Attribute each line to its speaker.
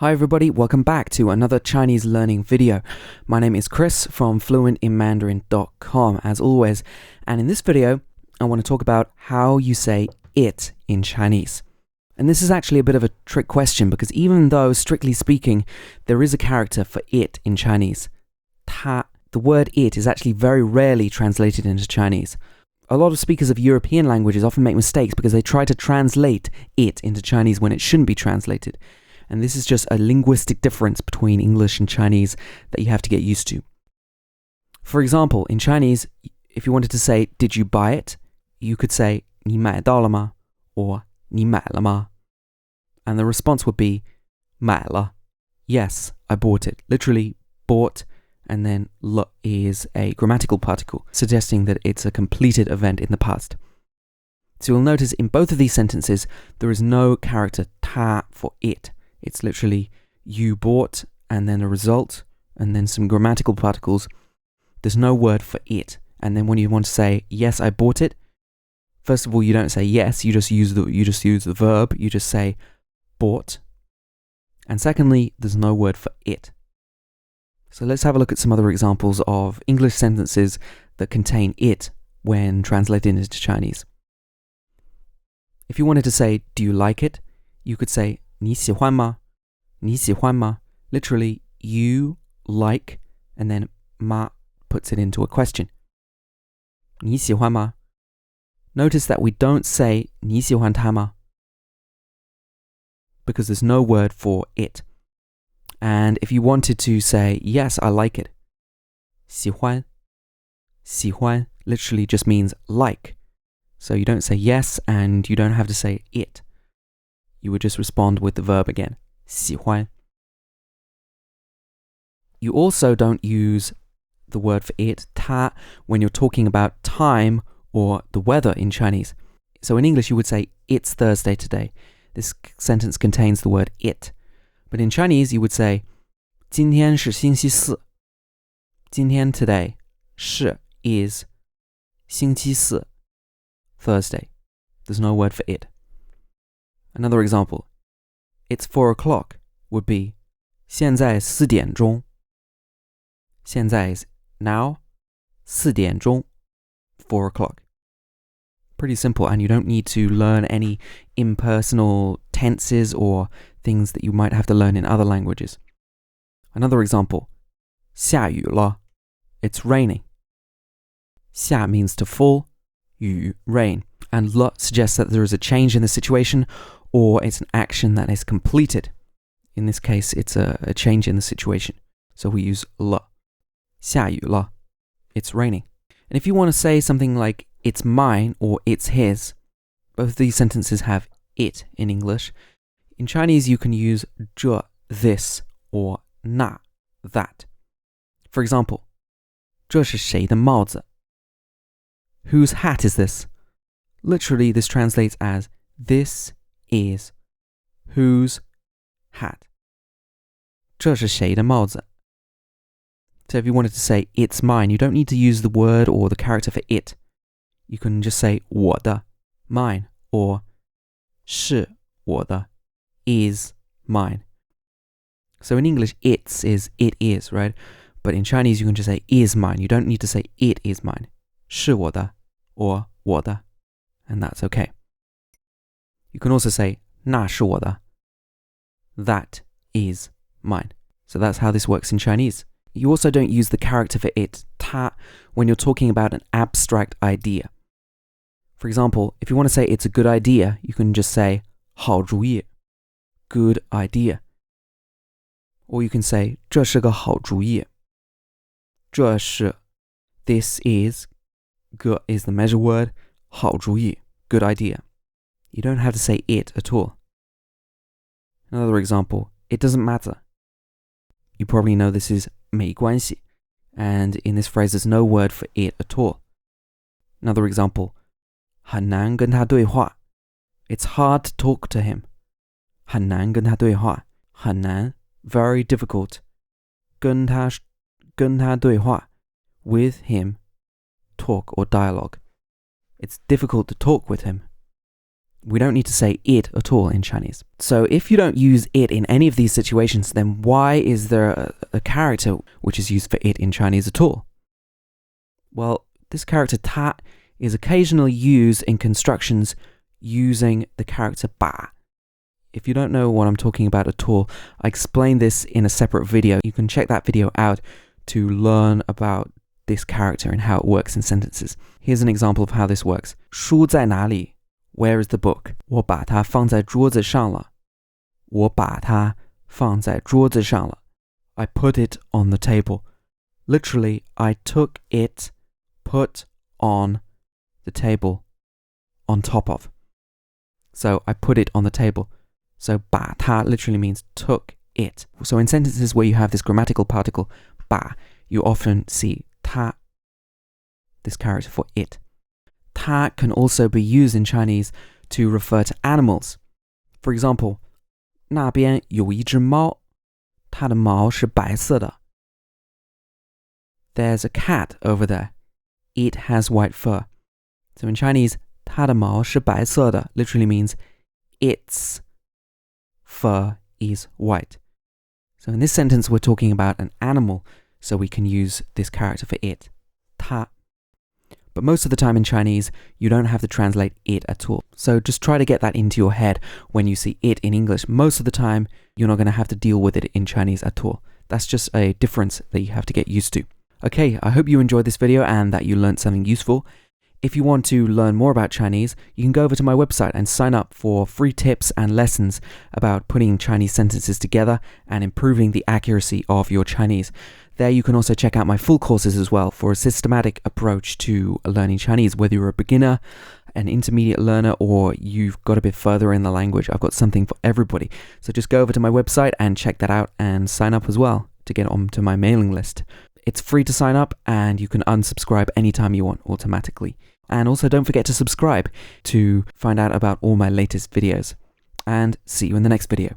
Speaker 1: Hi everybody, welcome back to another Chinese learning video. My name is Chris from fluentinmandarin.com as always, and in this video I want to talk about how you say it in Chinese. And this is actually a bit of a trick question because even though strictly speaking there is a character for it in Chinese, 它, the word it is actually very rarely translated into Chinese. A lot of speakers of European languages often make mistakes because they try to translate it into Chinese when it shouldn't be translated. And this is just a linguistic difference between English and Chinese that you have to get used to. For example, in Chinese, if you wanted to say, did you buy it? You could say, 你买到了吗? Or 你买了吗? And the response would be, 买了. Yes, I bought it. Literally, bought, and then 了 is a grammatical particle, suggesting that it's a completed event in the past. So you'll notice in both of these sentences, there is no character 它 for it. It's literally you bought and then a result and then some grammatical particles. There's no word for it. And then when you want to say, yes, I bought it, first of all, you don't say yes, you just use the verb, you just say bought. And secondly, there's no word for it. So let's have a look at some other examples of English sentences that contain it when translated into Chinese. If you wanted to say, do you like it? You could say, 你喜欢吗? 你喜欢吗? Literally, you like, and then 吗 puts it into a question. 你喜欢吗? Notice that we don't say 你喜欢他吗? Because there's no word for it. And if you wanted to say, yes, I like it, 喜欢, 喜欢 literally just means like. So you don't say yes, and you don't have to say it. You would just respond with the verb again, 喜欢. You also don't use the word for it, 它, when you're talking about time or the weather in Chinese. So in English you would say, it's Thursday today. This sentence contains the word it. But in Chinese you would say, 今天是星期四. 今天 today, 是 is, 星期四, Thursday. There's no word for it. Another example, it's 4 o'clock would be 现在4点钟. 现在 is now, 4点钟, 4 o'clock. Pretty simple, and you don't need to learn any impersonal tenses or things that you might have to learn in other languages. Another example, 下雨了. It's raining. 下 means to fall, 雨 rain, and 了 suggests that there is a change in the situation or it's an action that is completed. In this case, it's a change in the situation. So we use 了. 下雨了. It's raining. And if you want to say something like, it's mine or it's his, both of these sentences have it in English. In Chinese, you can use 这, this, or 那, that. For example, 这是谁的帽子? Whose hat is this? Literally, this translates as, this is whose hat. 这是谁的帽子? So if you wanted to say, it's mine, you don't need to use the word or the character for it. You can just say, 我的, mine, or 是我的, is mine. So in English, it's is it is, right? But in Chinese, you can just say, is mine. You don't need to say, it is mine. 是我的, or 我的, and that's okay. You can also say, 那是我的. That is mine. So that's how this works in Chinese. You also don't use the character for it, 它, when you're talking about an abstract idea. For example, if you want to say it's a good idea, you can just say 好主意, good idea. Or you can say 这是个好主意. 这是, this is, 个 is the measure word, 好主意, good idea. You don't have to say it at all. Another example, it doesn't matter. You probably know this is 没关系, and in this phrase there's no word for it at all. Another example, 很难跟他对话. It's hard to talk to him. 很难跟他对话. 很难, very difficult. 跟他对话, with him, talk or dialogue. It's difficult to talk with him. We don't need to say it at all in Chinese. So if you don't use it in any of these situations, then why is there a character which is used for it in Chinese at all? Well, this character 它 is occasionally used in constructions using the character 把. If you don't know what I'm talking about at all, I explained this in a separate video. You can check that video out to learn about this character and how it works in sentences. Here's an example of how this works. 书在哪里? Where is the book? 我把它放在桌子上了. 我把它放在桌子上了. I put it on the table. Literally, I took it, put on the table, on top of. So I put it on the table. So 把它 literally means took it. So in sentences where you have this grammatical particle 把, you often see 它, this character for it. 它 can also be used in Chinese to refer to animals. For example, 那边有一只猫，它的毛是白色的。There's a cat over there. It has white fur. So in Chinese, 它的毛是白色的 literally means its fur is white. So in this sentence, we're talking about an animal, so we can use this character for it, 它. But most of the time in Chinese, you don't have to translate it at all. So just try to get that into your head when you see it in English. Most of the time, you're not going to have to deal with it in Chinese at all. That's just a difference that you have to get used to. Okay, I hope you enjoyed this video and that you learned something useful. If you want to learn more about Chinese, you can go over to my website and sign up for free tips and lessons about putting Chinese sentences together and improving the accuracy of your Chinese. There you can also check out my full courses as well for a systematic approach to learning Chinese, whether you're a beginner, an intermediate learner, or you've got a bit further in the language. I've got something for everybody. So just go over to my website and check that out and sign up as well to get onto my mailing list. It's free to sign up and you can unsubscribe anytime you want automatically. And also don't forget to subscribe to find out about all my latest videos. And see you in the next video.